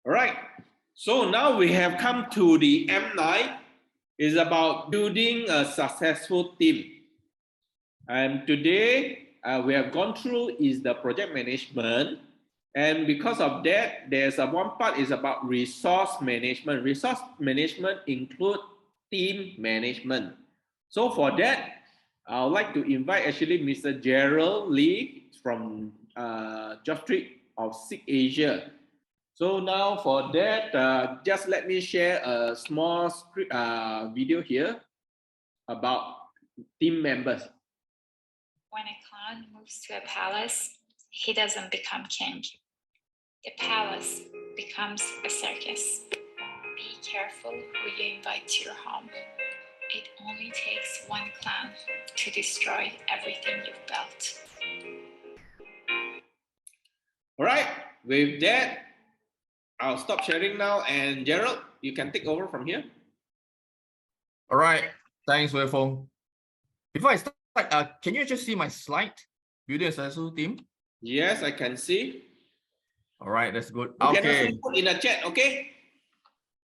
All right. So now we have come to the M9. It's about building a successful team. And today we have gone through is the project management. And because of that, there's one part is about resource management. Resource management include team management. So for that, I would like to invite actually Mr. Gerald Lee from Job Street of SIG Asia. So now for that, just let me share a small script, video here about team members. When a clown moves to a palace, he doesn't become king. The palace becomes a circus. Be careful who you invite to your home. It only takes one clown to destroy everything you've built. All right, with that, I'll stop sharing now, and Gerald, you can take over from here. All right, thanks, Wei Feng. Before I start, can you just see my slide? Building a successful team. Yes, I can see. All right, that's good. You Okay. can also put in a chat, okay?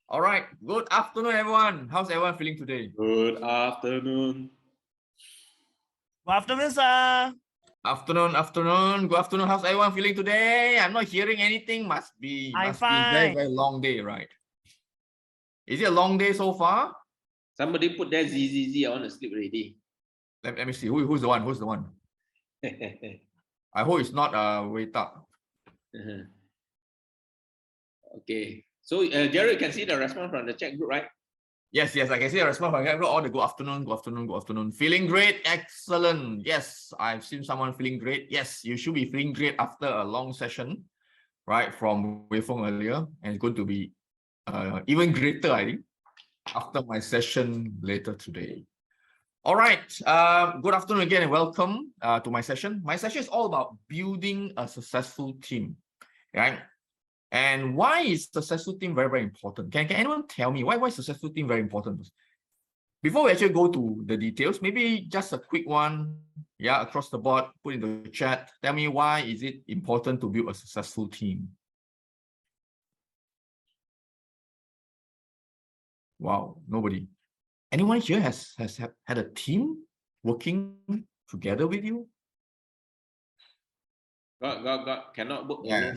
All right. Good afternoon, everyone. How's everyone feeling today? Good afternoon. Good afternoon, sir. Afternoon. Good afternoon. How's everyone feeling today? I'm not hearing anything. Must be a very, very long day, right? Is it a long day so far? Somebody put there ZZZ. I want to sleep already. Let me see. Who's the one? Who's the one? I hope it's not wait up. Okay. So Gerald, you can see the response from the chat group, right? Yes, I can see a response from the chat group. All the good afternoon. Feeling great, excellent. Yes, I've seen someone feeling great. Yes, you should be feeling great after a long session, right? From Wei Feng earlier, and it's going to be even greater, I think, after my session later today. All right. Good afternoon again, and welcome to my session. My session is all about building a successful team, right? And why is successful team very, very important? Can anyone tell me why successful team very important? Before we actually go to the details, maybe just a quick one, across the board, put in the chat. Tell me, why is it important to build a successful team? Wow, nobody. Anyone here has had a team working together with you? Got. Cannot work alone.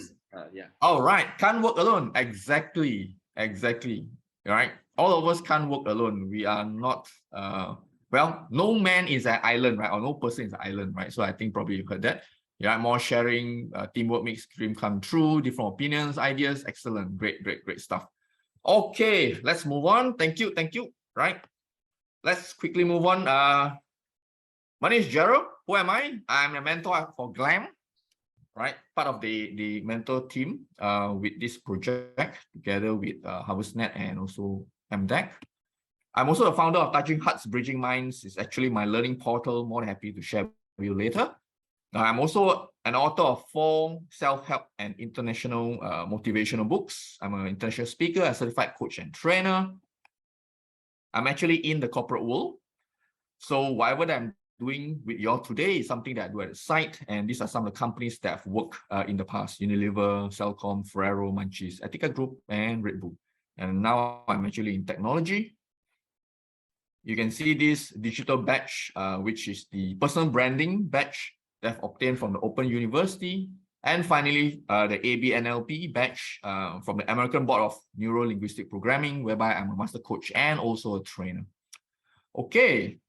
Yeah. All right. Can't work alone. Exactly. Right. All of us can't work alone. We are not, well, no man is an island, right? Or no person is an island, right? So I think probably you've heard that. Yeah, more sharing, teamwork makes dream come true, different opinions, ideas. Excellent. Great stuff. Okay, let's move on. Thank you. Right. Let's quickly move on. My name is Gerald. Who am I? I'm a mentor for GLAM. Right, part of the mentor team with this project together with HarvestNet and also MDEC. I'm also the founder of Touching Hearts Bridging Minds. It's actually my learning portal. More than happy to share with you later. I'm also an author of 4 self-help and international motivational books. I'm an international speaker, a certified coach and trainer. I'm actually in the corporate world. So whatever that I'm doing with you all today is something that I do at the site, and these are some of the companies that I've worked in the past: Unilever, Cellcom, Ferrero, Munchies, Etika Group, and Red Bull. And now I'm actually in technology. You can see this digital badge, which is the personal branding badge that I've obtained from the Open University. And finally, the ABNLP badge from the American Board of Neuro-Linguistic Programming, whereby I'm a master coach and also a trainer. Okay.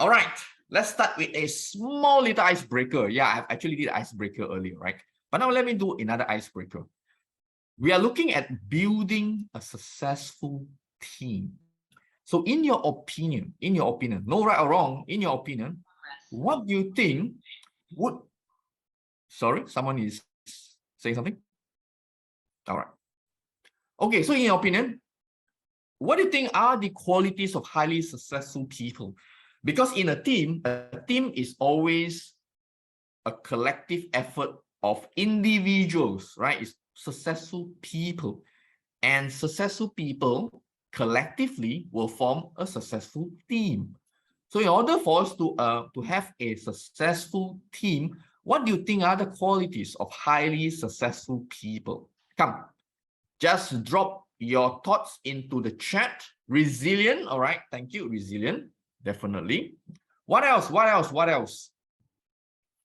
All right, let's start with a small little icebreaker. Yeah, I've actually did icebreaker earlier, right? But now let me do another icebreaker. We are looking at building a successful team. So in your opinion, no right or wrong, in your opinion, what do you think would... Sorry, someone is saying something? All right. Okay, so in your opinion, what do you think are the qualities of highly successful people? Because in a team is always a collective effort of individuals, right? It's successful people. And successful people collectively will form a successful team. So in order for us to have a successful team, what do you think are the qualities of highly successful people? Come, Just drop your thoughts into the chat. Resilient, all right. Thank you, resilient, definitely. What else? What else? What else?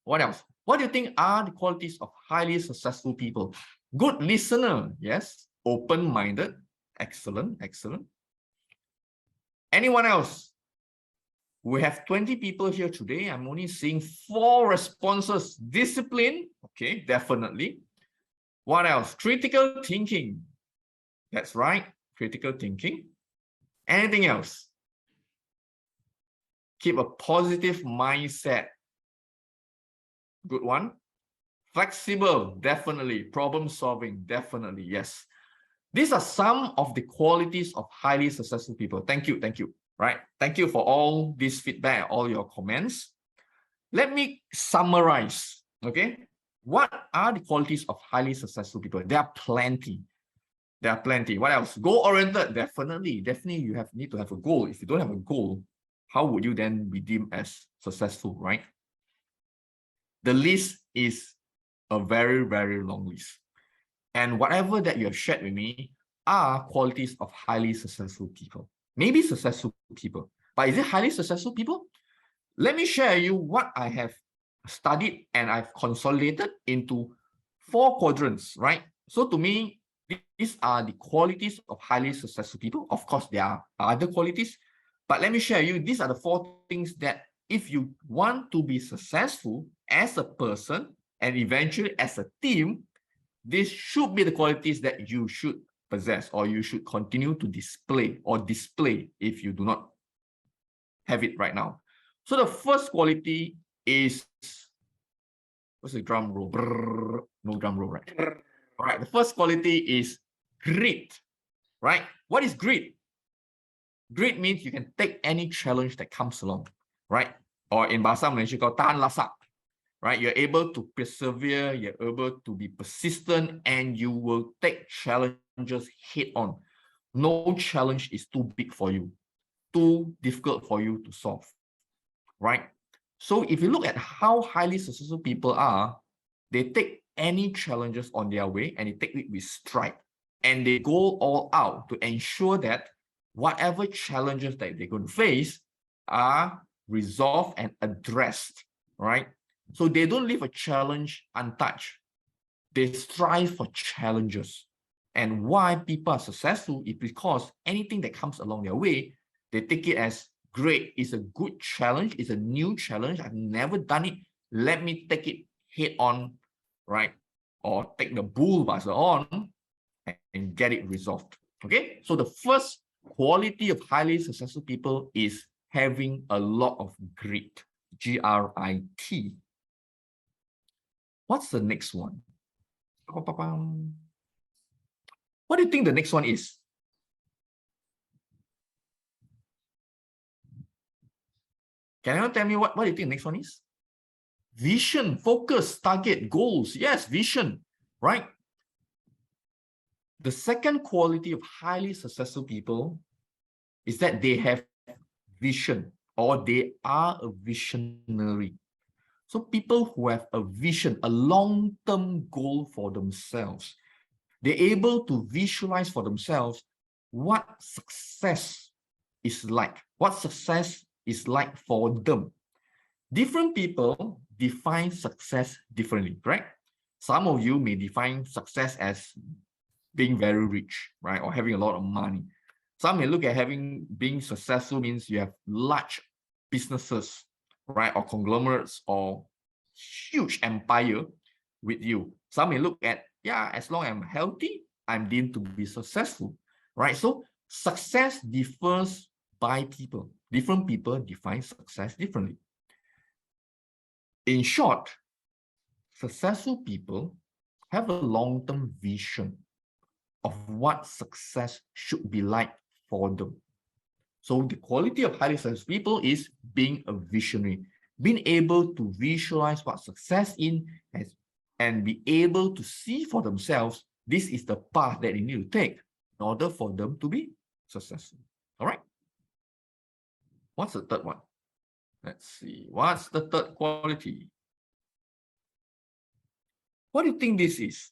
What else? What do you think are the qualities of highly successful people? Good listener, yes. Open-minded, excellent, excellent. Anyone else? We have 20 people here today. I'm only seeing 4 responses. Discipline, okay, definitely. What else? Critical thinking. That's right, critical thinking. Anything else? Keep a positive mindset. Good one. Flexible, definitely. Problem solving, definitely, yes. These are some of the qualities of highly successful people. Thank you, right? Thank you for all this feedback, all your comments. Let me summarize, okay? What are the qualities of highly successful people? There are plenty. There are plenty. What else? Goal-oriented, definitely. Definitely, you need to have a goal. If you don't have a goal, how would you then be deemed as successful, right? The list is a very, very long list. And whatever that you have shared with me are qualities of highly successful people. Maybe successful people, but is it highly successful people? Let me share you what I have studied and I've consolidated into 4 quadrants, right? So to me, these are the qualities of highly successful people. Of course, there are other qualities, but let me share you, these are the 4 things that if you want to be successful as a person and eventually as a team, this should be the qualities that you should possess or you should continue to display if you do not have it right now. So the first quality is, what's the drum roll? Brrr, no drum roll, right? All right, the first quality is grit, right? What is grit? Grit means you can take any challenge that comes along, right? Or in Bahasa Malaysia called tahan lasak, right? You're able to persevere, you're able to be persistent, and you will take challenges head on. No challenge is too big for you, too difficult for you to solve, right? So if you look at how highly successful people are, they take any challenges on their way and they take it with stride. And they go all out to ensure that whatever challenges that they're going to face are resolved and addressed, right? So they don't leave a challenge untouched. They strive for challenges. And why people are successful is because anything that comes along their way, they take it as great. It's a good challenge. It's a new challenge. I've never done it. Let me take it head on, right? Or take the bull buzzer on and get it resolved. Okay, so the first quality of highly successful people is having a lot of grit. G-R-I-T. What's the next one? What do you think the next one is? Can anyone tell me what do you think the next one is? Vision, focus, target, goals. Yes, vision, right? The second quality of highly successful people is that they have vision or they are a visionary. So people who have a vision, a long-term goal for themselves, they're able to visualize for themselves what success is like, what success is like for them. Different people define success differently, right? Some of you may define success as being very rich, right? Or having a lot of money. Some may look at being successful means you have large businesses, right? Or conglomerates or huge empire with you. Some may look at, yeah, as long as I'm healthy, I'm deemed to be successful, right? So success differs by people. Different people define success differently. In short, successful people have a long-term vision of what success should be like for them. So the quality of highly successful people is being a visionary, being able to visualize what success is and be able to see for themselves, this is the path that they need to take in order for them to be successful. All right. What's the third one? Let's see. What's the third quality? What do you think this is?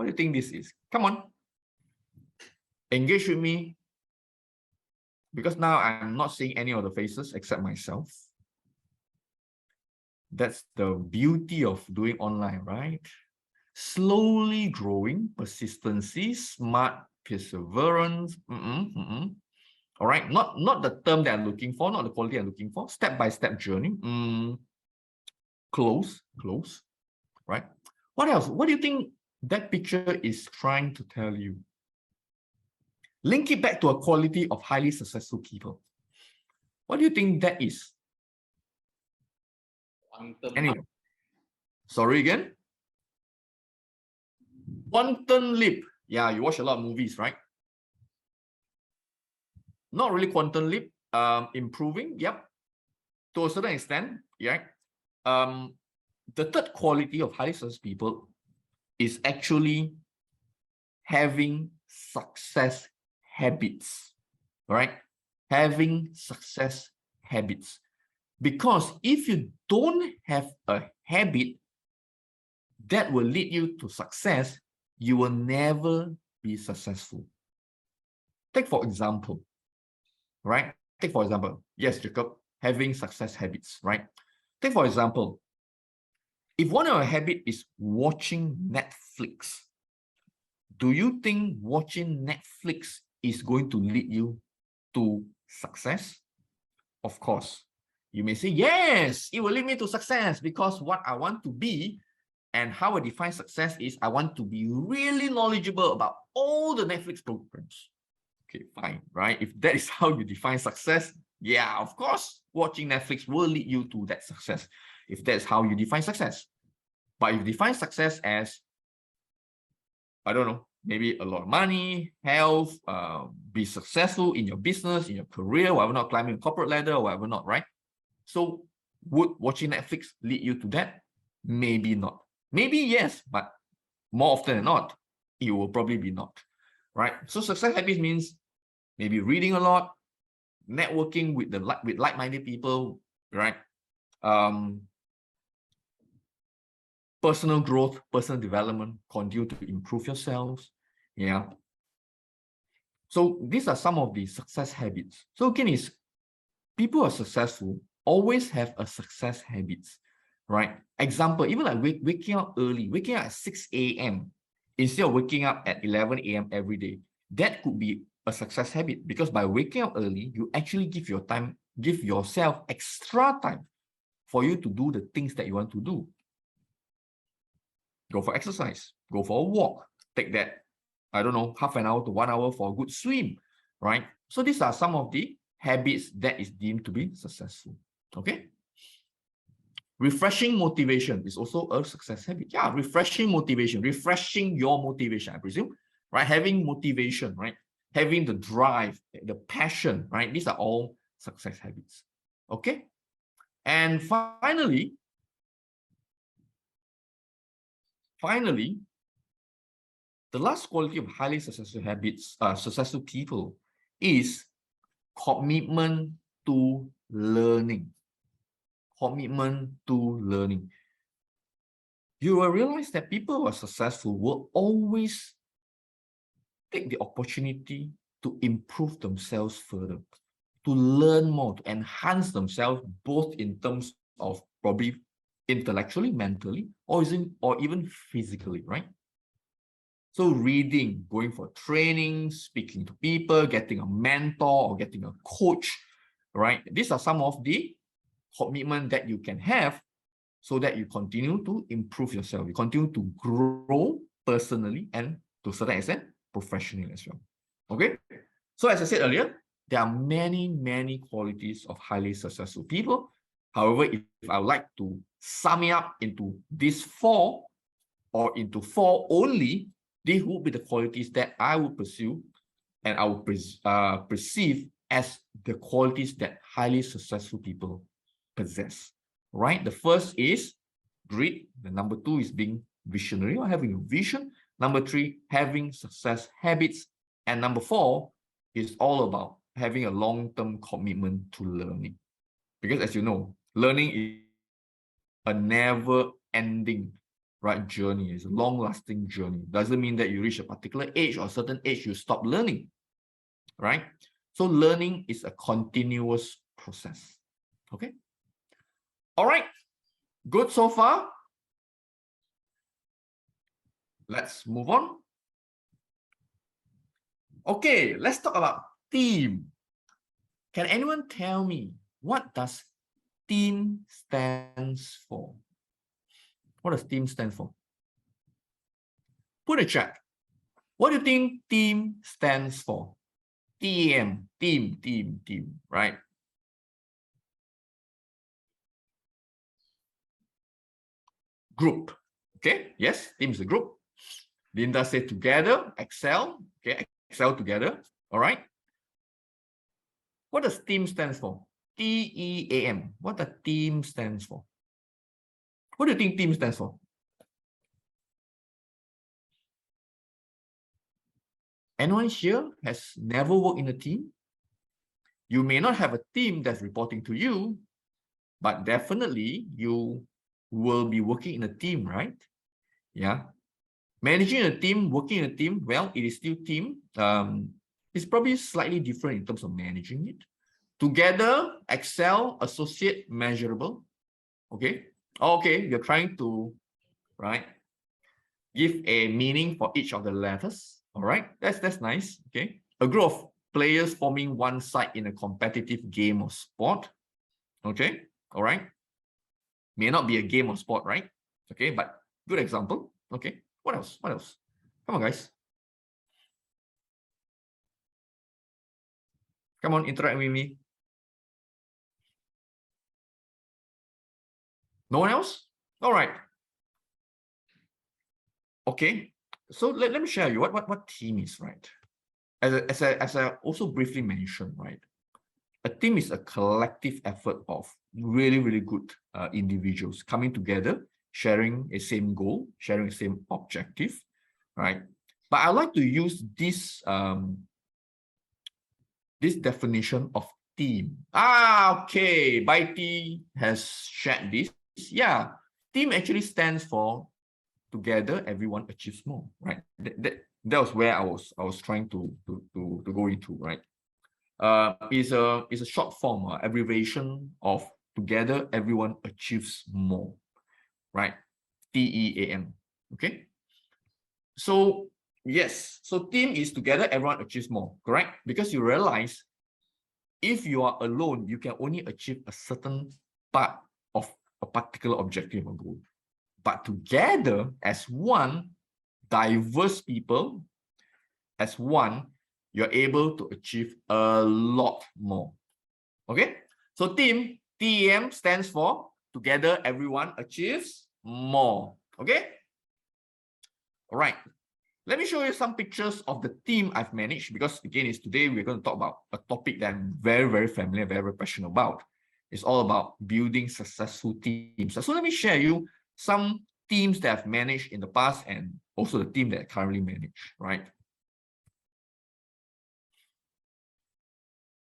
What do you think this is? Come on. Engage with me. Because now I'm not seeing any of the faces except myself. That's the beauty of doing online, right? Slowly growing, persistency, smart, perseverance. All right, not the term that I'm looking for, not the quality I'm looking for. Step-by-step journey. Close, right? What else? What do you think that picture is trying to tell you? Link it back to a quality of highly successful people. What do you think that is? Anyway, sorry again. Quantum leap. Yeah, you watch a lot of movies, right? Not really quantum leap. Improving. Yep. To a certain extent, yeah. The third quality of highly successful people is actually having success habits, right? Having success habits. Because if you don't have a habit that will lead you to success, you will never be successful. Take for example, right? Take for example, yes, Jacob, having success habits, right? Take for example, if one of your habits is watching Netflix, do you think watching Netflix is going to lead you to success? Of course. You may say, yes, it will lead me to success because what I want to be and how I define success is I want to be really knowledgeable about all the Netflix programs. Okay, fine, right? If that is how you define success, yeah, of course, watching Netflix will lead you to that success. If that's how you define success. But if you define success as, I don't know, maybe a lot of money, health, be successful in your business, in your career, whatever not, climbing a corporate ladder or whatever not, right? So would watching Netflix lead you to that? Maybe not. Maybe yes, but more often than not, it will probably be not, right? So success habits means maybe reading a lot, networking with like-minded people, right? Personal growth, personal development, continue to improve yourselves. Yeah. So these are some of the success habits. So again, is people who are successful always have a success habits, right? Example, even like waking up early, waking up at 6 a.m. instead of waking up at 11 a.m. every day. That could be a success habit because by waking up early, you actually give yourself extra time for you to do the things that you want to do. Go for exercise, go for a walk, take that, I don't know, half an hour to 1 hour for a good swim, right? So these are some of the habits that is deemed to be successful, okay? Refreshing motivation is also a success habit. Yeah, refreshing motivation, refreshing your motivation, I presume, right? Having motivation, right? Having the drive, the passion, right? These are all success habits, okay? And finally, the last quality of highly successful habits, successful people is commitment to learning. Commitment to learning. You will realize that people who are successful will always take the opportunity to improve themselves further, to learn more, to enhance themselves, both in terms of probably intellectually, mentally, or even physically, right? So reading, going for training, speaking to people, getting a mentor or getting a coach, right? These are some of the commitment that you can have so that you continue to improve yourself. You continue to grow personally and to a certain extent, professionally as well. Okay? So as I said earlier, there are many, many qualities of highly successful people. However, if I would like to sum it up into these 4 or into 4 only, these would be the qualities that I would pursue and I would perceive as the qualities that highly successful people possess, right? The first is grit. The number 2 is being visionary or having a vision. Number 3, having success habits. And number 4 is all about having a long-term commitment to learning. Because as you know, learning is a never-ending right, journey. It's a long-lasting journey. Doesn't mean that you reach a particular age or a certain age, you stop learning, right? So learning is a continuous process, okay? All right, good so far. Let's move on. Okay, let's talk about team. Can anyone tell me what does team stands for? What does team stand for? Put a chat. What do you think team stands for? TEM, team, right? Group. Okay, yes, team is a group. Linda said together, excel. Okay, excel together. All right. What does team stands for? TEAM. What does team stands for? What do you think team stands for? Anyone here has never worked in a team? You may not have a team that's reporting to you, but definitely you will be working in a team, right? Yeah. Managing a team, working in a team, well, it is still team. It's probably slightly different in terms of managing it. Together, excel, associate, measurable. Okay. Okay, you're trying to, right, give a meaning for each of the letters. All right, that's nice. Okay. A group of players forming one side in a competitive game or sport. Okay. All right. May not be a game or sport, right? Okay, but good example. Okay. What else? What else? Come on, guys. Come on, interact with me. No one else? All right. Okay. So let me share you what team is, right? As I also briefly mentioned, right? A team is a collective effort of really, really good individuals coming together, sharing a same goal, sharing the same objective, right? But I like to use this this definition of team. Okay, Baiti has shared this. Yeah, team actually stands for together everyone achieves more, right? That was where I was trying to go into, right? Is a short form, abbreviation of together everyone achieves more, right? TEAM. Okay. So yes, so team is together everyone achieves more, correct? Because you realize if you are alone, you can only achieve a certain part of a particular objective or goal. But together as one, diverse people, as one, you're able to achieve a lot more. Okay, so team, TEM stands for together everyone achieves more. Okay, all right. Let me show you some pictures of the team I've managed, because again, is today we're going to talk about a topic that I'm very, very familiar, very, very passionate about. It's all about building successful teams. So let me share you some teams that I've managed in the past and also the team that I currently manage, right?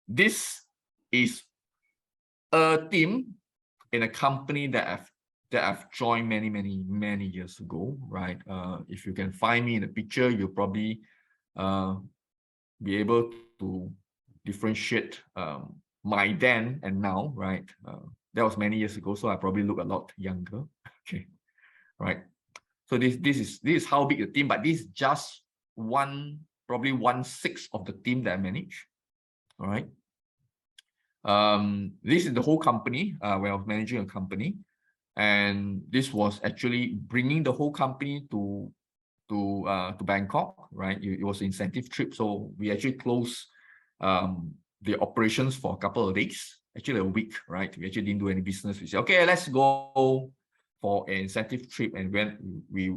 This is a team in a company that I've joined many years ago, right? If you can find me in a picture, you'll probably be able to differentiate my then and now, right? That was many years ago, so I probably look a lot younger. Okay, right. So this is how big the team, but this is just probably 1/6 of the team that I manage. All right. This is the whole company where I was managing a company, and this was actually bringing the whole company to Bangkok, right? It was an incentive trip, so we actually closed the operations for a couple of days, actually a week, right? We actually didn't do any business. We said, okay, let's go for an incentive trip, and when we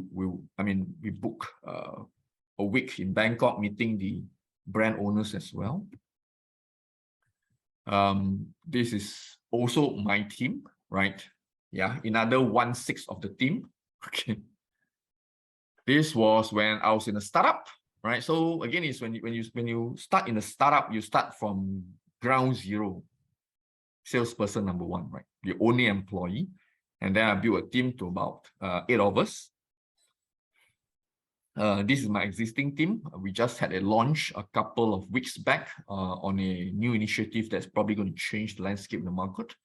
booked a week in Bangkok, meeting the brand owners as well. This is also my team, right? Yeah, another 1/6 of the team. Okay. This was when I was in a startup, right? So again, it's when you start in a startup, you start from ground zero. Salesperson number 1, right? The only employee. And then I built a team to about 8 of us, This is my existing team. We just had a launch a couple of weeks back on a new initiative that's probably going to change the landscape in the market.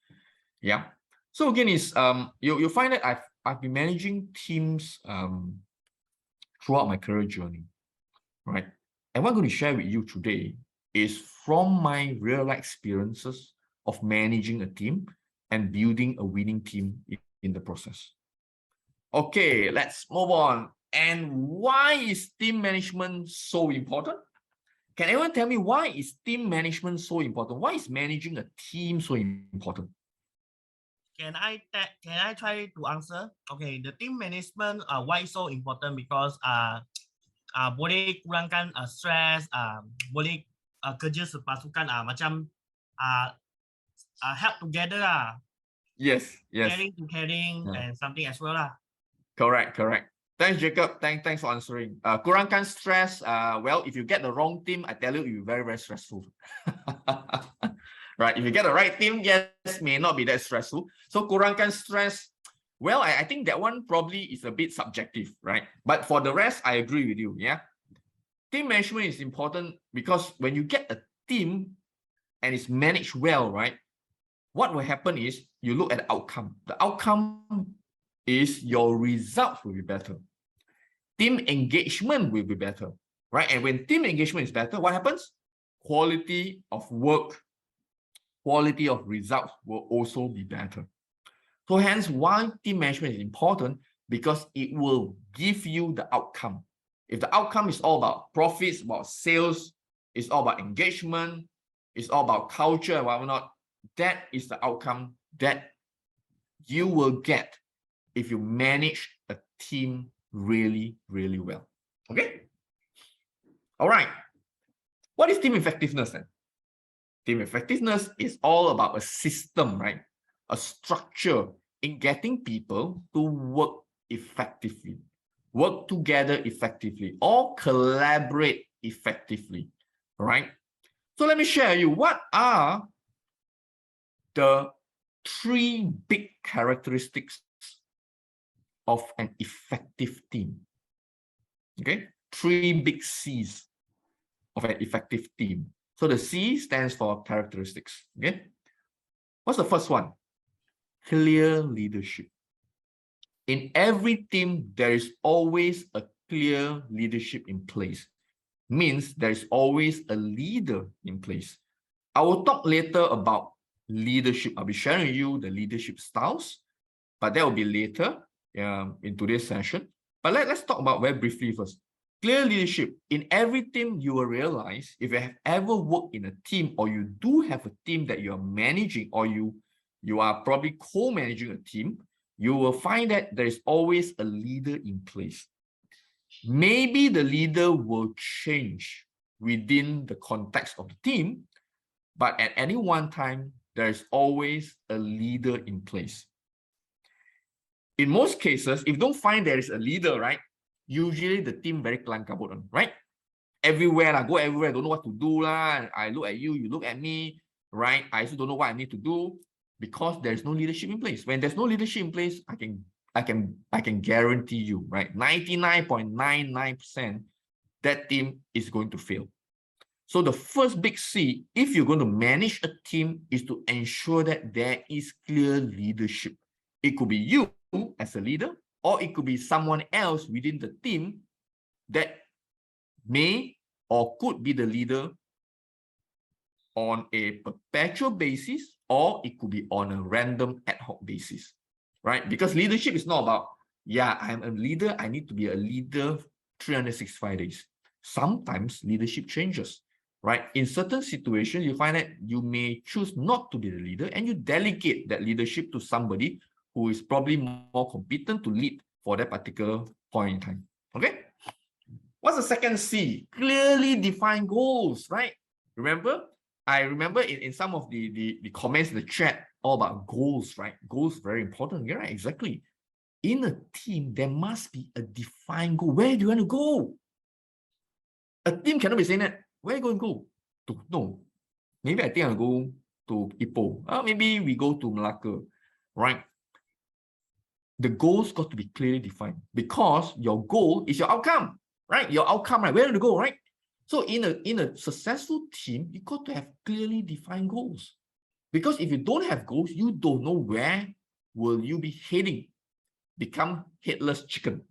Yeah. So again, you'll find that I've been managing teams throughout my career journey, right? And what I'm going to share with you today is from my real life experiences of managing a team and building a winning team in the process. Okay, let's move on. And why is team management so important? Can anyone tell me why is team management so important? Why is managing a team so important? Can I try to answer? Okay, the team management why so important because boleh kurangkan stress, boleh kerja sepasukan macam help together lah. Yes. Caring to caring and something as well lah. Correct. Thanks, Jacob. Thanks for answering. Kurangkan stress. Well, if you get the wrong team, I tell you, it'll be very, very stressful. Right? If you get the right team, yes, may not be that stressful. So kurangkan stress. Well, I think that one probably is a bit subjective, right? But for the rest, I agree with you. Yeah. Team management is important because when you get a team and it's managed well, right? What will happen is you look at the outcome. The outcome is your results will be better. Team engagement will be better, right? And when team engagement is better, what happens? Quality of work, quality of results will also be better. So hence why team management is important, because it will give you the outcome. If the outcome is all about profits, about sales, it's all about engagement, it's all about culture and whatnot, that is the outcome that you will get if you manage a team really, really well. Okay? All right. What is team effectiveness then? Team effectiveness is all about a system, right? A structure in getting people to work effectively, work together effectively, or collaborate effectively, right? So let me share you what are the 3 big characteristics of an effective team. Okay, 3 big C's of an effective team. So the C stands for characteristics. Okay, what's the first one? Clear leadership. In every team, there is always a clear leadership in place. Means there is always a leader in place. I will talk later about leadership. I'll be sharing with you the leadership styles, but that will be later in today's session. But let's talk about very briefly first. Clear leadership. In every team, you will realize if you have ever worked in a team, or you do have a team that you are managing, or you are probably co-managing a team, you will find that there is always a leader in place. Maybe the leader will change within the context of the team, but at any one time, there is always a leader in place. In most cases, if you don't find there is a leader, right, usually the team very kelang kabut, right? Everywhere, I go everywhere, don't know what to do. I look at you, you look at me, right? I also don't know what I need to do because there's no leadership in place. When there's no leadership in place, I can guarantee you, right? 99.99% that team is going to fail. So the first big C, if you're going to manage a team, is to ensure that there is clear leadership. It could be you as a leader, or it could be someone else within the team that may or could be the leader on a perpetual basis, or it could be on a random ad hoc basis, right? Because leadership is not about, yeah, I'm a leader, I need to be a leader 365 days. Sometimes leadership changes, right? In certain situations, you find that you may choose not to be the leader and you delegate that leadership to somebody who is probably more competent to lead for that particular point in time. Okay? What's the second C? Clearly defined goals, right? I remember in some of the comments in the chat all about goals, right? Goals very important. Yeah, exactly. In a team, there must be a defined goal. Where do you want to go? A team cannot be saying that, where are you going to go? No. Maybe I think I'll go to Ipoh. Maybe we go to Malacca, right? The goals got to be clearly defined because your goal is your outcome, right? Your outcome, right? Where to go, right? So in a successful team, you got to have clearly defined goals. Because if you don't have goals, you don't know where will you be heading. Become headless chicken.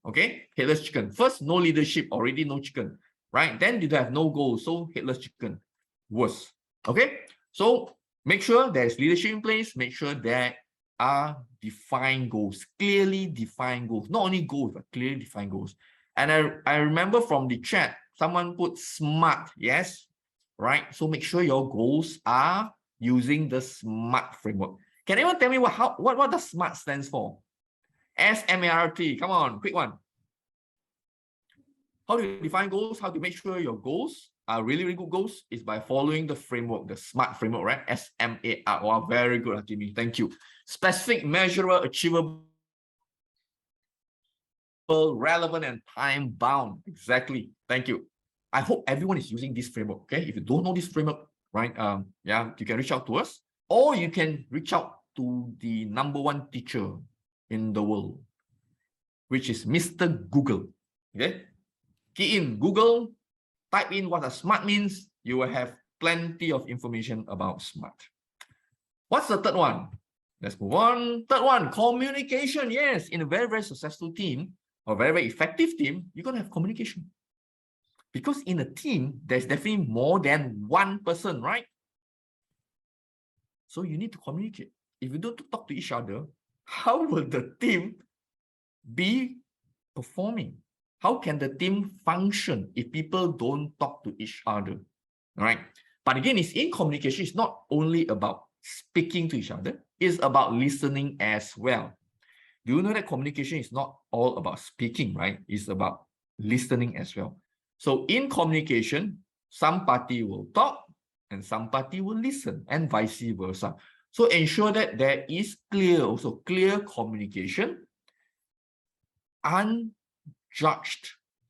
Okay, headless chicken. First, no leadership, already no chicken, right? Then you have no goals, so headless chicken. Worse. Okay, so make sure there's leadership in place. Make sure there are defined goals, clearly defined goals. Not only goals, but clearly defined goals. And I remember from the chat, someone put SMART. Yes, right? So make sure your goals are using the SMART framework. Can anyone tell me what the SMART stands for? SMART. Come on, quick one. How do you define goals? How to make sure your goals are really, really good goals is by following the framework, the SMART framework, right? SMART. Wow, very good, Hakimi. Thank you. Specific, measurable, achievable, relevant, and time bound. Exactly. Thank you. I hope everyone is using this framework. Okay. If you don't know this framework, right? Yeah, you can reach out to us, or you can reach out to the #1 teacher in the world, which is Mr. Google. Okay. Key in Google, type in what a SMART means. You will have plenty of information about SMART. What's the third one? Let's move on. Third one, communication. Yes, in a very, very successful team or very, very effective team, you're going to have communication. Because in a team, there's definitely more than one person, right? So you need to communicate. If you don't talk to each other, how will the team be performing? How can the team function if people don't talk to each other? All right. But again, it's in communication. It's not only about speaking to each other. It's about listening as well. Do you know that communication is not all about speaking, right? It's about listening as well. So in communication, some party will talk and some party will listen, and vice versa. So ensure that there is clear communication, unjudged,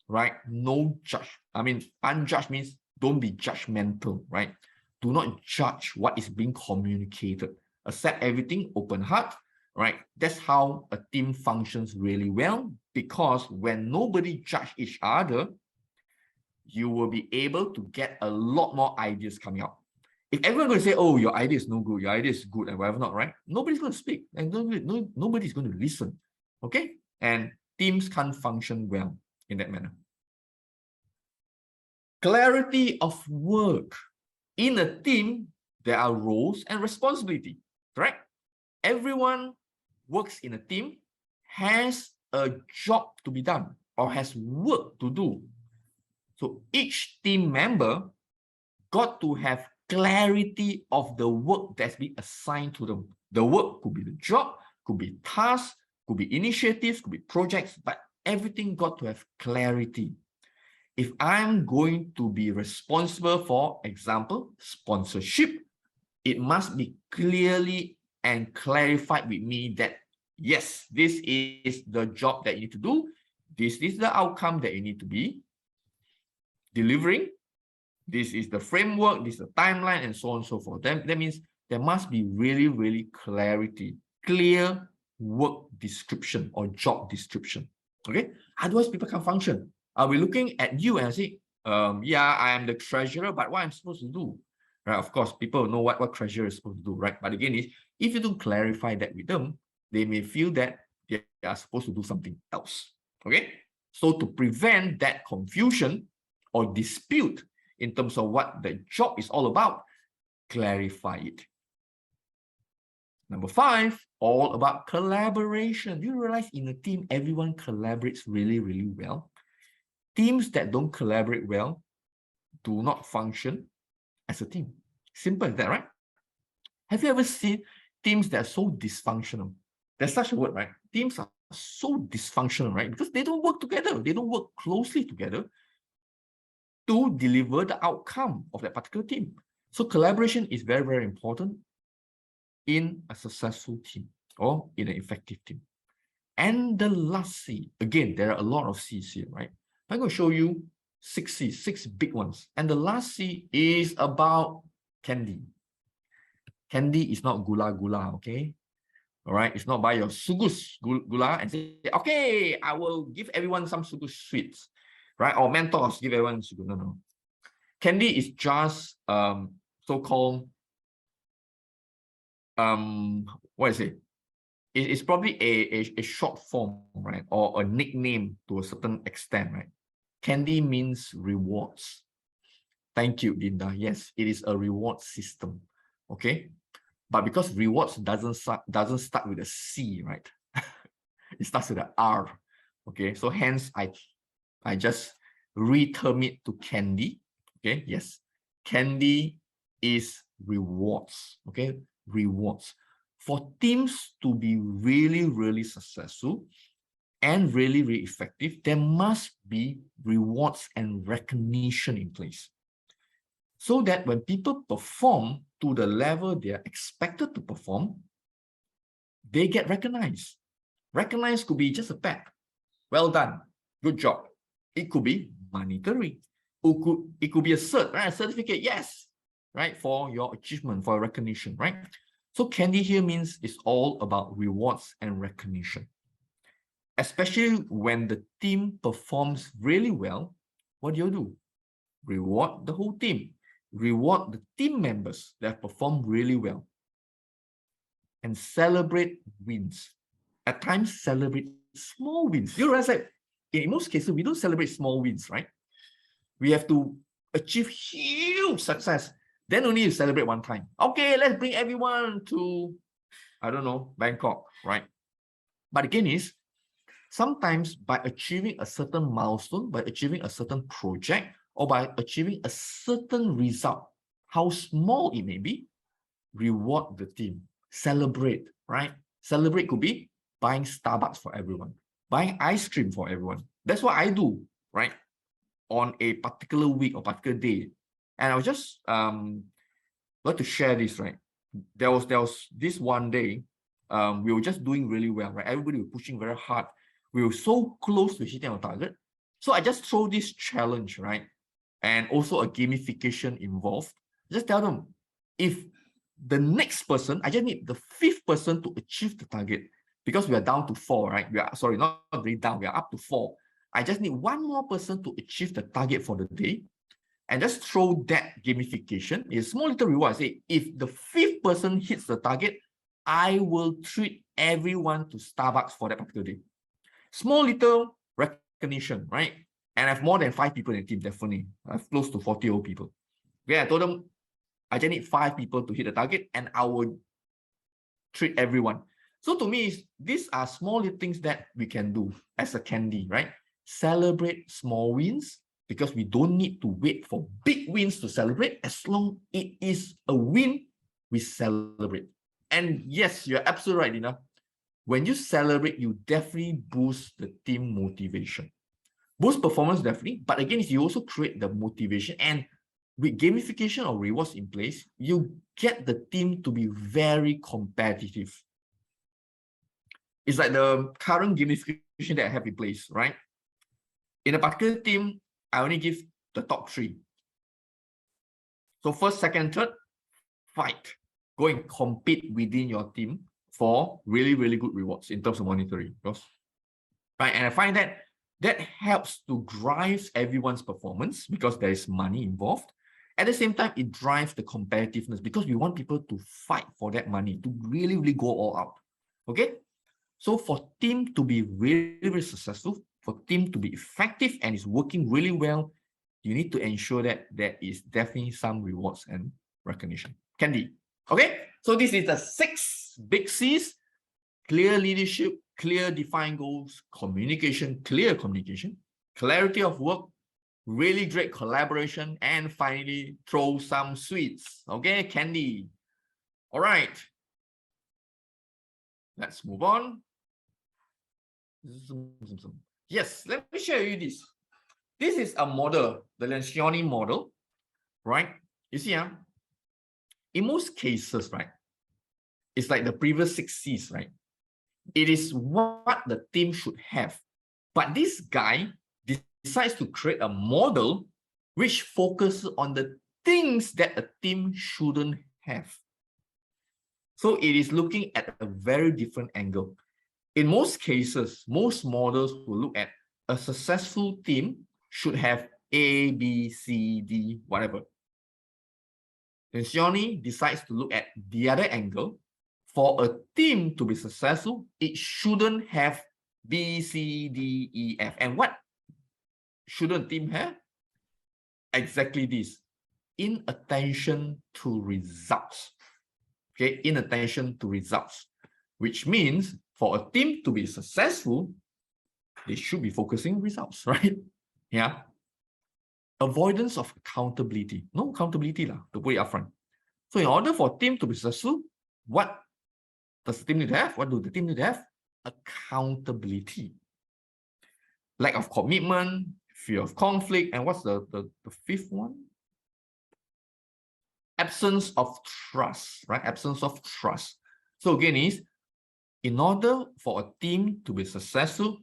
right? No judge. I mean, unjudged means don't be judgmental, right? Do not judge what is being communicated. Accept everything, open heart, right? That's how a team functions really well, because when nobody judge each other, you will be able to get a lot more ideas coming out. If everyone's going to say, oh, your idea is no good, your idea is good, and whatever not, right? Nobody's going to speak, and nobody's going to listen, okay? And teams can't function well in that manner. Clarity of work. In a team, there are roles and responsibility, correct? Everyone works in a team, has a job to be done, or has work to do. So each team member got to have clarity of the work that's been assigned to them. The work could be the job, could be tasks, could be initiatives, could be projects, but everything got to have clarity. If I'm going to be responsible for, example, sponsorship, it must be clearly and clarified with me that, yes, this is the job that you need to do. This is the outcome that you need to be delivering. This is the framework, this is the timeline, and so on and so forth. That means there must be really, really clarity, clear work description or job description. Okay, otherwise people can't function. I'll be looking at you and say, yeah, I am the treasurer, but what I'm supposed to do? Right? Of course, people know what treasurer is supposed to do, right? But again, if you don't clarify that with them, they may feel that they are supposed to do something else. Okay, so to prevent that confusion or dispute in terms of what the job is all about, clarify it. Number 5, all about collaboration. You realize in a team, everyone collaborates really, really well. Teams that don't collaborate well do not function as a team. Simple as that, right? Have you ever seen teams that are so dysfunctional? There's such a word, right? Teams are so dysfunctional, right? Because they don't work together. They don't work closely together to deliver the outcome of that particular team. So collaboration is very, very important in a successful team or in an effective team. And the last C, again, there are a lot of C's here, right? I'm going to show you 6 C's, 6 big ones. And the last C is about candy. Candy is not gula-gula, okay? All right, it's not buy your sugus gula and say, okay, I will give everyone some sugus sweets. right? Or mentors, give everyone sugar. No, no. Candy is just so-called what is it? It's probably a short form, right? Or a nickname to a certain extent, right? Candy means rewards. Thank you, Linda. Yes, it is a reward system. Okay. But because rewards doesn't start with a C, right? It starts with an R. Okay. So hence I just reterm it to candy. Okay. Yes. Candy is rewards. Okay. Rewards. For teams to be really, really successful and really, really effective, there must be rewards and recognition in place. So that when people perform to the level they are expected to perform, they get recognized. Recognized could be just a pat. Well done. Good job. It could be monetary. It could be a cert, right? A certificate, yes, right? For your achievement, for recognition, right? So candy here means it's all about rewards and recognition. Especially when the team performs really well, what do? Reward the whole team. Reward the team members that have performed really well. And celebrate wins. At times, celebrate small wins. You realize that in most cases, we don't celebrate small wins, right? We have to achieve huge success. Then only you celebrate one time. Okay, let's bring everyone to, I don't know, Bangkok, right? But again is, sometimes by achieving a certain milestone, by achieving a certain project, or by achieving a certain result, how small it may be, reward the team. Celebrate, right? Celebrate could be buying Starbucks for everyone, buying ice cream for everyone. That's what I do, right? On a particular week or particular day. And I was just like to share this, right? There was this one day, we were just doing really well, right? Everybody was pushing very hard. We were so close to hitting our target. So I just throw this challenge, right? And also a gamification involved. Just tell them, if the next person, I just need the 5th person to achieve the target, because we are down to 4, right? We are, sorry, not really down, we are up to 4. I just need one more person to achieve the target for the day, and just throw that gamification. It's a small little reward. I say, if the 5th person hits the target, I will treat everyone to Starbucks for that particular day. Small little recognition, right? And I have more than 5 people in the team, definitely. I have close to 40 old people. Yeah, I told them, I just need 5 people to hit the target, and I will treat everyone. So to me, these are small little things that we can do as a candy, right? Celebrate small wins, because we don't need to wait for big wins to celebrate. As long as it is a win, we celebrate. And yes, you're absolutely right, Lina. When you celebrate, you definitely boost the team motivation. Boost performance, definitely. But again, if you also create the motivation, and with gamification or rewards in place, you get the team to be very competitive. It's like the current gamification that I have in place, right? In a particular team, I only give the top 3. So first, second, third, fight. Go and compete within your team for really, really good rewards in terms of monetary. Right? And I find that that helps to drive everyone's performance, because there is money involved. At the same time, it drives the competitiveness, because we want people to fight for that money, to really, really go all out. Okay? So for team to be really, really successful, for team to be effective and is working really well, you need to ensure that there is definitely some rewards and recognition. Candy. Okay? So this is the 6 big C's: clear leadership, clear defined goals, communication, clear communication, clarity of work, really great collaboration, and finally, throw some sweets. Okay, candy. All right. Let's move on. Yes, let me share you this. This is a model, the Lencioni model, right? You see, in most cases, right, it's like the previous 6 C's, right? It is what the team should have. But this guy decides to create a model which focuses on the things that a team shouldn't have. So it is looking at a very different angle. In most cases, most models will look at a successful team should have A, B, C, D, whatever. Then Sione decides to look at the other angle. For a team to be successful, it shouldn't have B, C, D, E, F. And what shouldn't a team have? Exactly this. Inattention to results. Okay, inattention to results. Which means for a team to be successful, they should be focusing on results, right? Yeah. Avoidance of accountability. No accountability lah, to put it up front. So in order for a team to be successful, what does the team need to have? What do the team need to have? Accountability. Lack of commitment, fear of conflict, and what's the fifth one? Absence of trust, right? Absence of trust. So again is, in order for a team to be successful,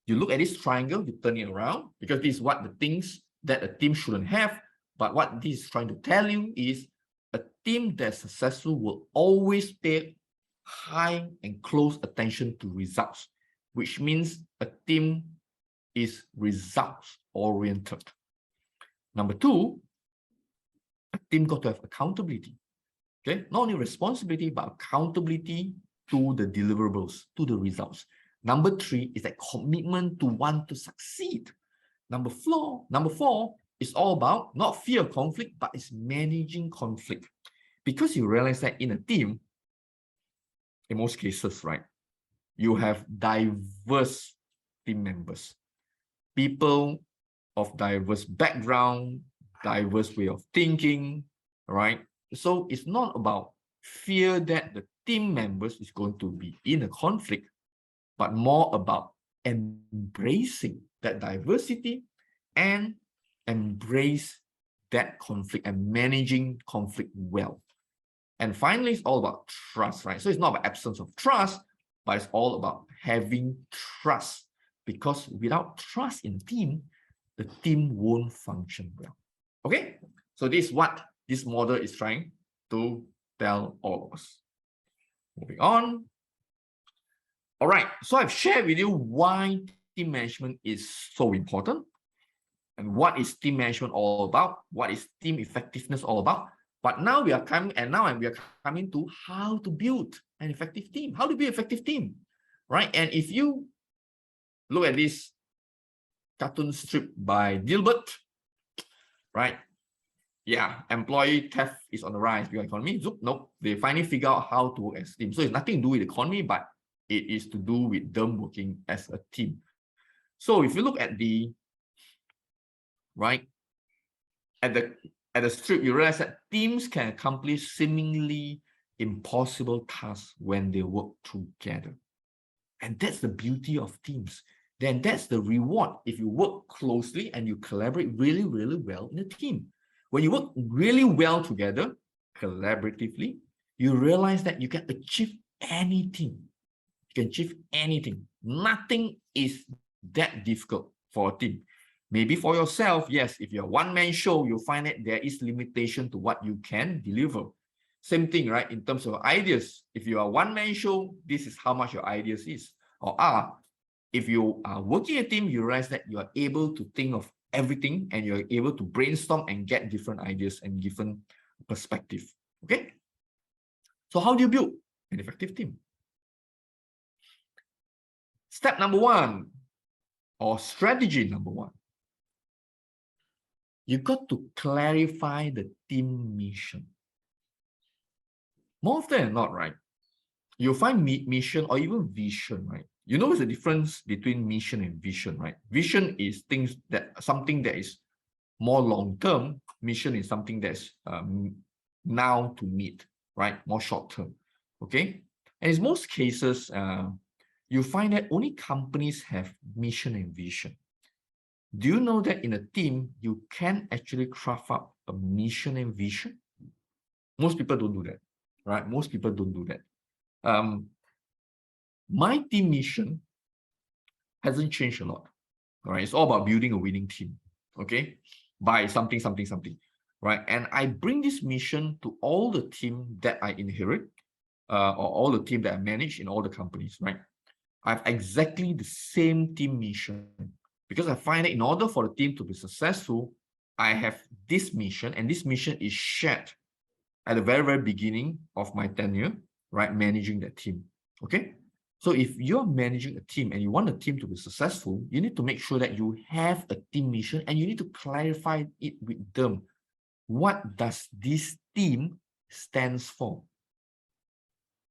you look at this triangle, you turn it around, because this is what the things that a team shouldn't have. But what this is trying to tell you is a team that's successful will always pay high and close attention to results, which means a team is results oriented. Number two, a team got to have accountability. Okay, not only responsibility, but accountability to the deliverables, to the results. Number three is that commitment to want to succeed. Number four is all about not fear of conflict, but it's managing conflict. Because you realize that in a team, in most cases, right, you have diverse team members, people of diverse background, diverse way of thinking, right? So it's not about fear that the team members is going to be in a conflict, but more about embracing that diversity and embrace that conflict and managing conflict well. And finally, it's all about trust, right? So it's not about absence of trust, but it's all about having trust, because without trust in the team won't function well. Okay, so this is what this model is trying to tell all of us. Moving on. All right, so I've shared with you why team management is so important and what is team management all about, what is team effectiveness all about. But now we are coming to how to build an effective team. How to be an effective team, right? And if you look at this cartoon strip by Dilbert, right? Yeah, employee theft is on the rise because economy. Zoop, nope. They finally figure out how to work as a team. So it's nothing to do with the economy, but it is to do with them working as a team. So if you look at the right at the strip, you realize that teams can accomplish seemingly impossible tasks when they work together. And that's the beauty of teams. Then that's the reward if you work closely and you collaborate really, really well in a team. When you work really well together, collaboratively, you realize that you can achieve anything. You can achieve anything. Nothing is that difficult for a team. Maybe for yourself, yes, if you're a one-man show, you'll find that there is limitation to what you can deliver. Same thing, right? In terms of ideas, if you are a one-man show, this is how much your ideas is or are. If you are working a team, you realize that you are able to think of everything and you're able to brainstorm and get different ideas and different perspective. Okay? So how do you build an effective team? Step number one, or strategy number one, you got to clarify the team mission. More often than not, right? You'll find mission or even vision, right? You know, there's a difference between mission and vision, right? Vision is something that is more long-term. Mission is something that's now to meet, right? More short-term, okay? And in most cases, you find that only companies have mission and vision. Do you know that in a team, you can actually craft up a mission and vision? Most people don't do that, right? Most people don't do that. My team mission hasn't changed a lot, all right? It's all about building a winning team, okay? By something, right? And I bring this mission to all the team that I inherit, or all the team that I manage in all the companies, right? I have exactly the same team mission Because I find that in order for the team to be successful, I have this mission, and this mission is shared at the very, very beginning of my tenure, right? Managing that team. Okay. So if you're managing a team and you want the team to be successful, you need to make sure that you have a team mission and you need to clarify it with them. What does this team stands for?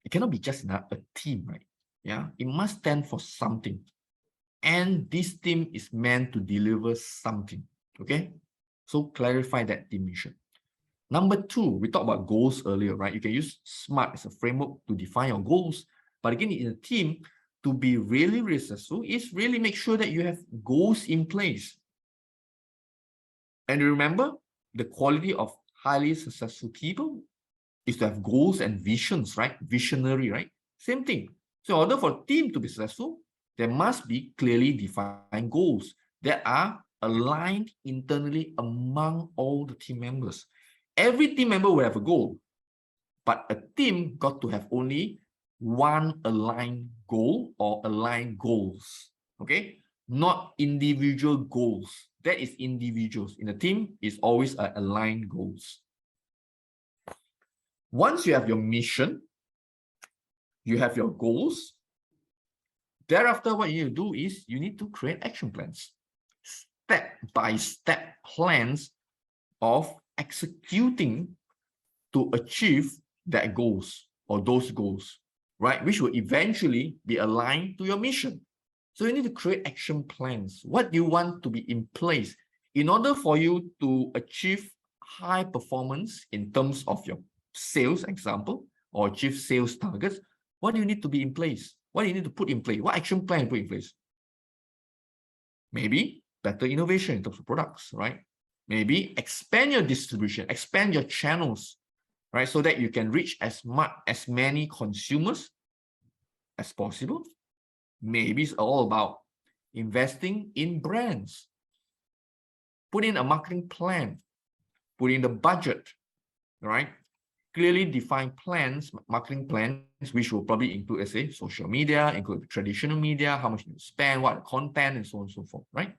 It cannot be just a team, right? Yeah, it must stand for something. And this team is meant to deliver something. Okay. So clarify that team mission. Number two, we talked about goals earlier, right? You can use SMART as a framework to define your goals. But again, in a team, to be really, really successful is really make sure that you have goals in place. And remember, the quality of highly successful people is to have goals and visions, right? Visionary, right? Same thing. So in order for a team to be successful, there must be clearly defined goals that are aligned internally among all the team members. Every team member will have a goal, but a team got to have only one aligned goal or aligned goals, okay? Not individual goals. That is individuals. In a team, it's always aligned goals. Once you have your mission, you have your goals, thereafter, what you need to do is you need to create action plans, step-by-step plans of executing to achieve that goals or those goals, right? Which will eventually be aligned to your mission. So you need to create action plans. What do you want to be in place in order for you to achieve high performance in terms of your sales, example, or achieve sales targets? What do you need to be in place? What do you need to put in place? What action plan put in place? Maybe better innovation in terms of products, right? Maybe expand your distribution, expand your channels, right? So that you can reach as many consumers as possible. Maybe it's all about investing in brands. Put in a marketing plan, put in the budget, right? Clearly defined plans, marketing plans, which will probably include, let's say, social media, include traditional media, how much you spend, what content, and so on and so forth, right?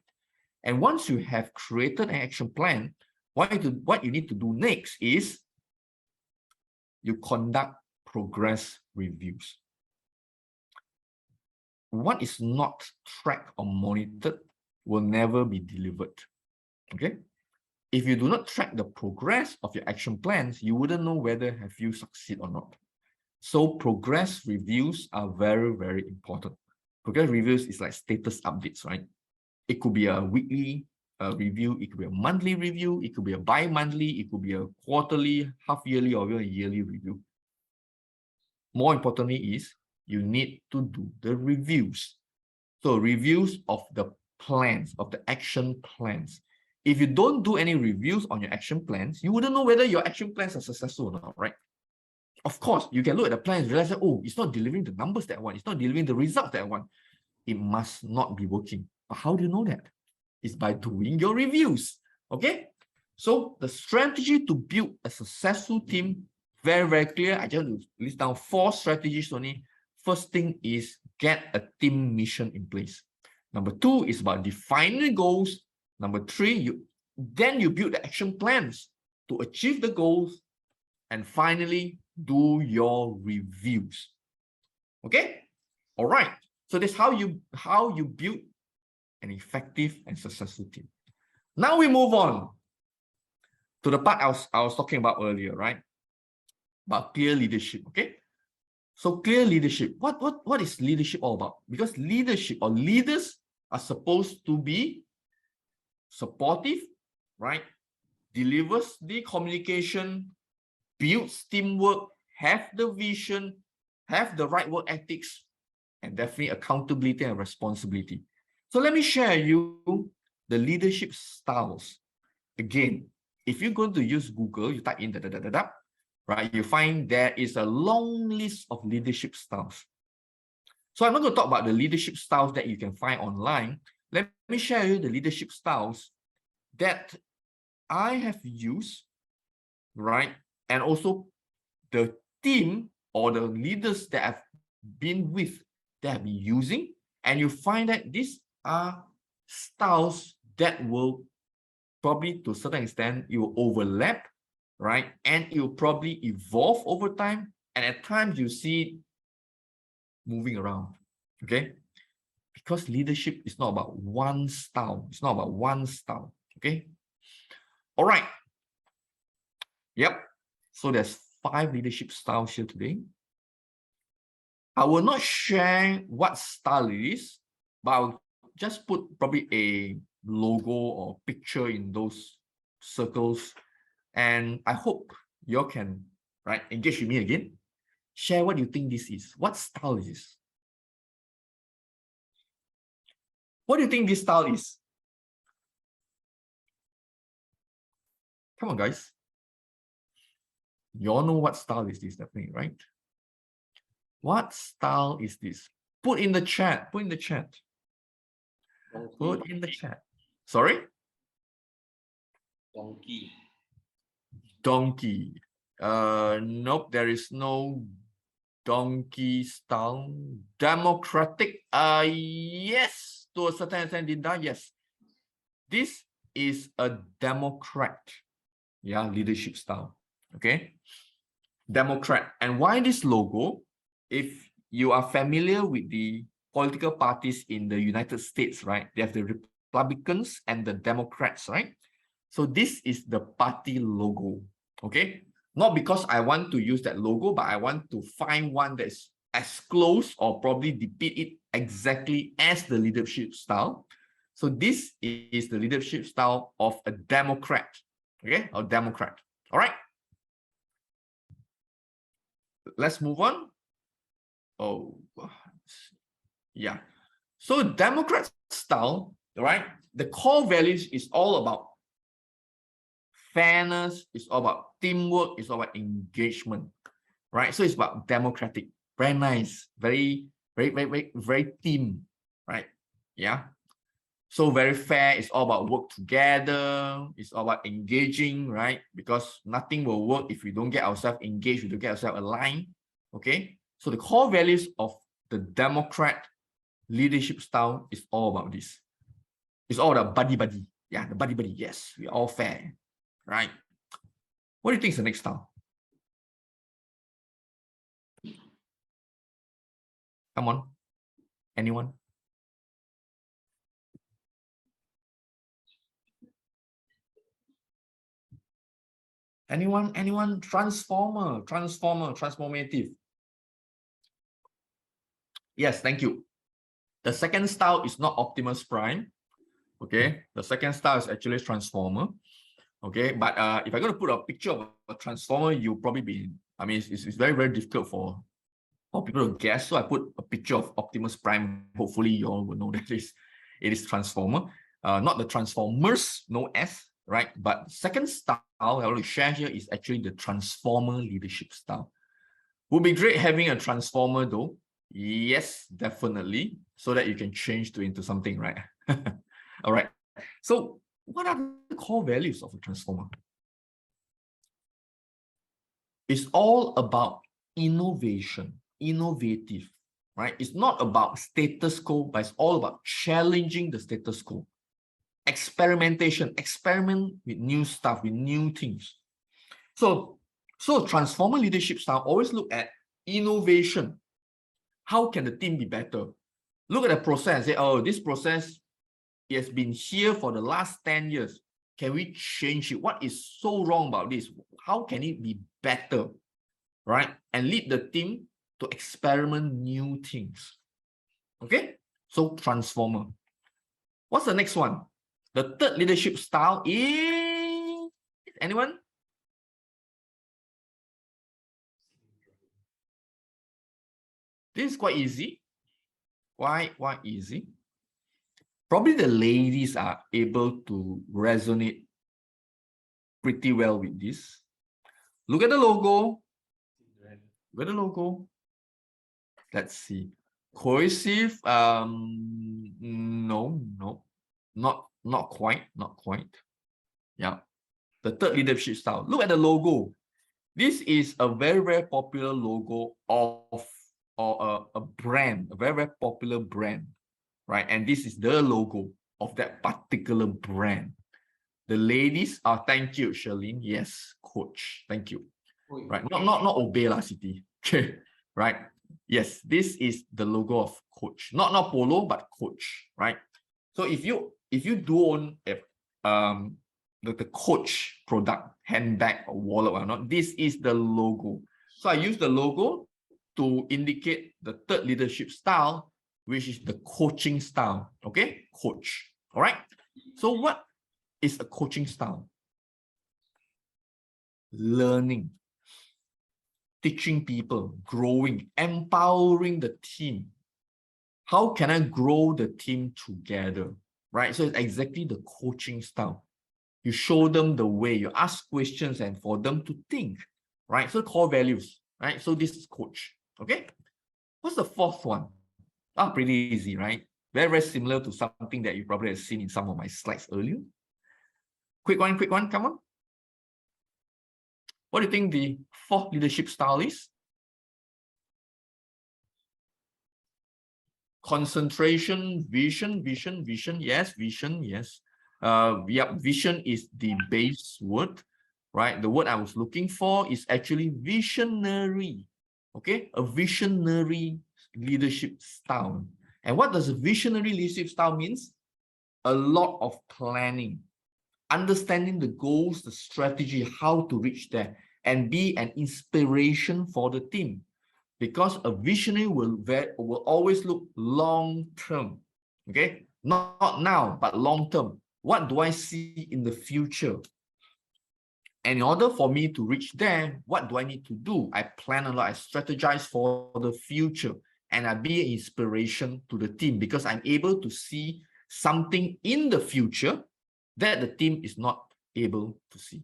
And once you have created an action plan, what you need to do next is you conduct progress reviews. What is not tracked or monitored will never be delivered. Okay? If you do not track the progress of your action plans, you wouldn't know whether have you succeed or not. So progress reviews are very, very important. Progress reviews is like status updates, right? It could be a weekly review, it could be a monthly review, it could be a bi-monthly, it could be a quarterly, half-yearly, or even a yearly review. More importantly is you need to do the reviews. So reviews of the plans, of the action plans. If you don't do any reviews on your action plans, you wouldn't know whether your action plans are successful or not, right? Of course, you can look at the plans and realize that, oh, it's not delivering the numbers that I want. It's not delivering the results that I want. It must not be working. But how do you know that? It's by doing your reviews, okay? So the strategy to build a successful team, very, very clear. I just list down 4 strategies only. First thing is get a team mission in place. Number 2 is about defining goals. Number 3, then you build the action plans to achieve the goals. And finally, do your reviews. Okay? All right. So that's how you build an effective and successful team. Now we move on to the part I was talking about earlier, right? About clear leadership. Okay? So clear leadership. What is leadership all about? Because leadership or leaders are supposed to be supportive, right? Delivers the communication, builds teamwork, have the vision, have the right work ethics, and definitely accountability and responsibility. So let me share you the leadership styles. Again, if you're going to use Google, you type in right? You find there is a long list of leadership styles. So I'm not going to talk about the leadership styles that you can find online. Let me share you the leadership styles that I have used, right? And also the team or the leaders that I've been with, that I've been using. And you find that these are styles that will probably, to a certain extent, it will overlap, right? And it will probably evolve over time. And at times you see it moving around, okay? Because leadership is not about one style. It's not about one style, okay? All right. Yep. So there's 5 leadership styles here today. I will not share what style it is, but I'll just put probably a logo or picture in those circles. And I hope you can, right, engage with me again. Share what you think this is. What style is this? What do you think this style is? Come on, guys. You all know what style is this, definitely, right? What style is this? Put in the chat. Put in the chat. Put in the chat. Sorry? Donkey. Donkey. Nope, there is no donkey style. Democratic. Yes, to a certain extent, Dinda, yes. This is a Democrat. Yeah, leadership style. Okay. Democrat. And why this logo? If you are familiar with the political parties in the United States, right? They have the Republicans and the Democrats, right? So this is the party logo, okay? Not because I want to use that logo, but I want to find one that's as close or probably depict it exactly as the leadership style. So this is the leadership style of a Democrat, okay? A Democrat, all right? Let's move on. Oh, yeah. So Democrat style, right? The core values is all about fairness, it's all about teamwork, it's all about engagement, right? So it's about democratic, very nice, very team, right? Yeah. So very fair, it's all about work together, it's all about engaging, right? Because nothing will work if we don't get ourselves engaged, we don't get ourselves aligned, okay? So the core values of the Democrat leadership style is all about this. It's all about buddy. Yeah, the buddy, yes, we're all fair, right? What do you think is the next style? Come on. Anyone? Anyone? Transformative. Yes, thank you. The second style is not Optimus Prime. Okay, the second style is actually Transformer. Okay, but if I'm going to put a picture of a Transformer, you'll probably be, I mean, it's very difficult for people to guess. So I put a picture of Optimus Prime. Hopefully you all will know that it is Transformer. Not the Transformers, no S, right? But second style I want to share here is actually the Transformer leadership style. Would be great having a Transformer though. Yes, definitely. So that you can change into something, right? All right. So what are the core values of a Transformer? It's all about innovation, innovative, right? It's not about status quo, but it's all about challenging the status quo. Experimentation, experiment with new stuff, with new things. So Transformer leadership style always look at innovation. How can the team be better? Look at the process and say, oh, this process has been here for the last 10 years. Can we change it? What is so wrong about this? How can it be better? Right? And lead the team to experiment new things. Okay? So Transformer. What's the next one? The third leadership style is anyone? This is quite easy. Why easy? Probably the ladies are able to resonate pretty well with this. Look at the logo. Look at the logo. Let's see. Cohesive. No, not quite. Yeah. The third leadership style. Look at the logo. This is a very popular logo of a brand, a very popular brand, right? And this is the logo of that particular brand. The ladies are, thank you, Charlene. Yes, coach. Thank you. Right. Not obey lah, Siti. Okay. Right. Yes, this is the logo of Coach. Not Polo, but Coach. Right. So if you do own the Coach product, handbag or wallet or not, this is the logo. So I use the logo to indicate the third leadership style, which is the coaching style. Okay, coach. All right. So what is a coaching style? Learning, teaching people, growing, empowering the team. How can I grow the team together? Right. So it's exactly the coaching style. You show them the way, you ask questions and for them to think. Right. So core values. Right. So this is coach. Okay. What's the fourth one? Pretty easy, right? Very, very similar to something that you probably have seen in some of my slides earlier. Quick one, come on. What do you think the fourth leadership style is? Concentration, vision. Yes, vision, yes. Vision is the base word, right? The word I was looking for is actually visionary. Okay, a visionary leadership style. And what does a visionary leadership style means? A lot of planning, understanding the goals, the strategy, how to reach there, and be an inspiration for the team. Because a visionary will always look long term. Okay, not now, but long term. What do I see in the future? And in order for me to reach there, what do I need to do? I plan a lot, I strategize for the future, and I be an inspiration to the team because I'm able to see something in the future that the team is not able to see.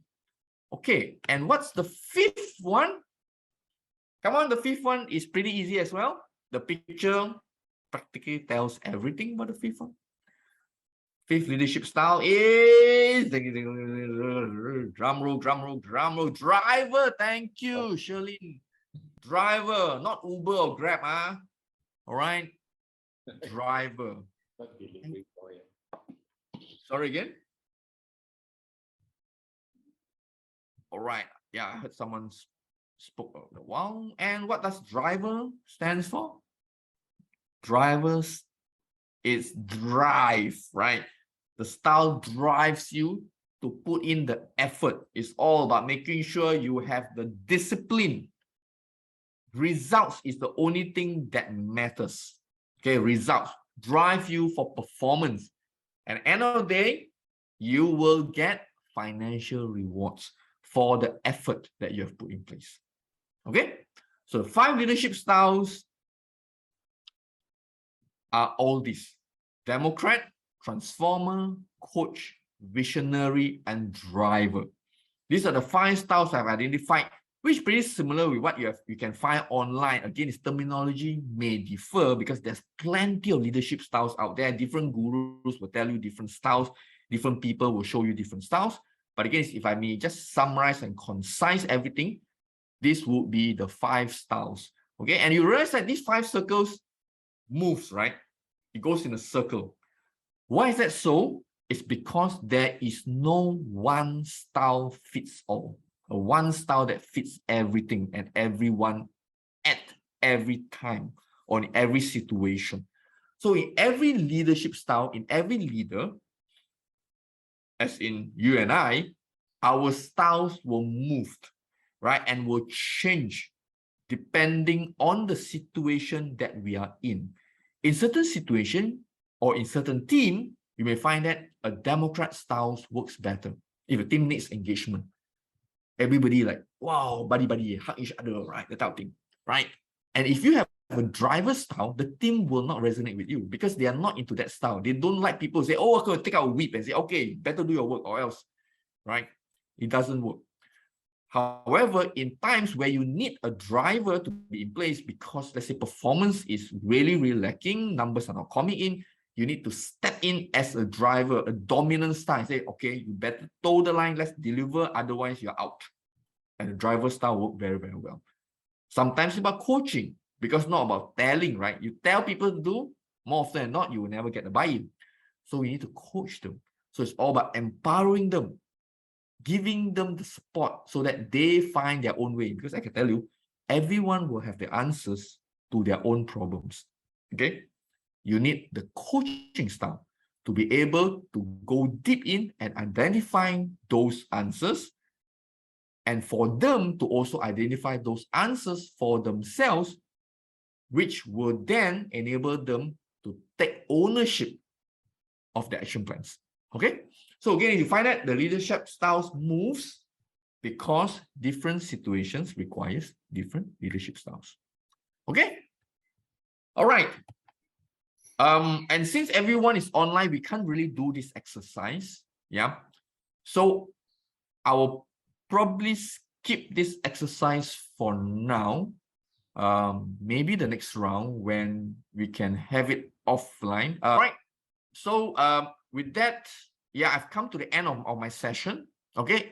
Okay, and what's the fifth one? Come on, the fifth one is pretty easy as well. The picture practically tells everything about the fifth one. Fifth leadership style is drum roll, driver. Thank you, Shirley. Driver, not Uber or Grab, all right? Driver. Sorry again? All right. Yeah, I heard someone spoke a while. And what does driver stands for? Drivers is drive, right? The style drives you to put in the effort. It's all about making sure you have the discipline. Results is the only thing that matters. Okay, results drive you for performance. And at the end of the day, you will get financial rewards for the effort that you have put in place. Okay, so 5 leadership styles are all these: Democrat, Transformer, Coach, Visionary, and Driver. These are the 5 styles I've identified, which is pretty similar with what you can find online. Again, its terminology may differ because there's plenty of leadership styles out there. Different gurus will tell you different styles. Different people will show you different styles. But again, if I may just summarize and concise everything, this would be the 5 styles. Okay, and you realize that these 5 circles moves, right? It goes in a circle. Why is that so? It's because there is no one style fits all. A one style that fits everything and everyone at every time or in every situation. So in every leadership style, in every leader, as in you and I, our styles will move, right? And will change depending on the situation that we are in. In certain situation or in certain team, you may find that a Democrat style works better. If a team needs engagement, everybody like, wow, buddy, hug each other, right? That type of thing, right? And if you have a driver style, the team will not resonate with you because they are not into that style. They don't like people say, oh, okay, take out a whip and say, okay, better do your work or else, right? It doesn't work. However, in times where you need a driver to be in place because, let's say, performance is really, really lacking, numbers are not coming in, you need to step in as a driver, a dominant style, and say, okay, you better toe the line, let's deliver, otherwise you're out. And the driver style work very, very well. Sometimes it's about coaching, because it's not about telling, right? You tell people to do, more often than not, you will never get the buy-in. So we need to coach them. So it's all about empowering them, giving them the support so that they find their own way. Because I can tell you, everyone will have the answers to their own problems. Okay? You need the coaching style to be able to go deep in and identifying those answers, and for them to also identify those answers for themselves, which will then enable them to take ownership of the action plans. Okay? So again, you find that the leadership styles moves because different situations requires different leadership styles. Okay? All right. And since everyone is online, we can't really do this exercise. Yeah. So I will probably skip this exercise for now. Maybe the next round when we can have it offline. Right. So with that, yeah, I've come to the end of my session. Okay.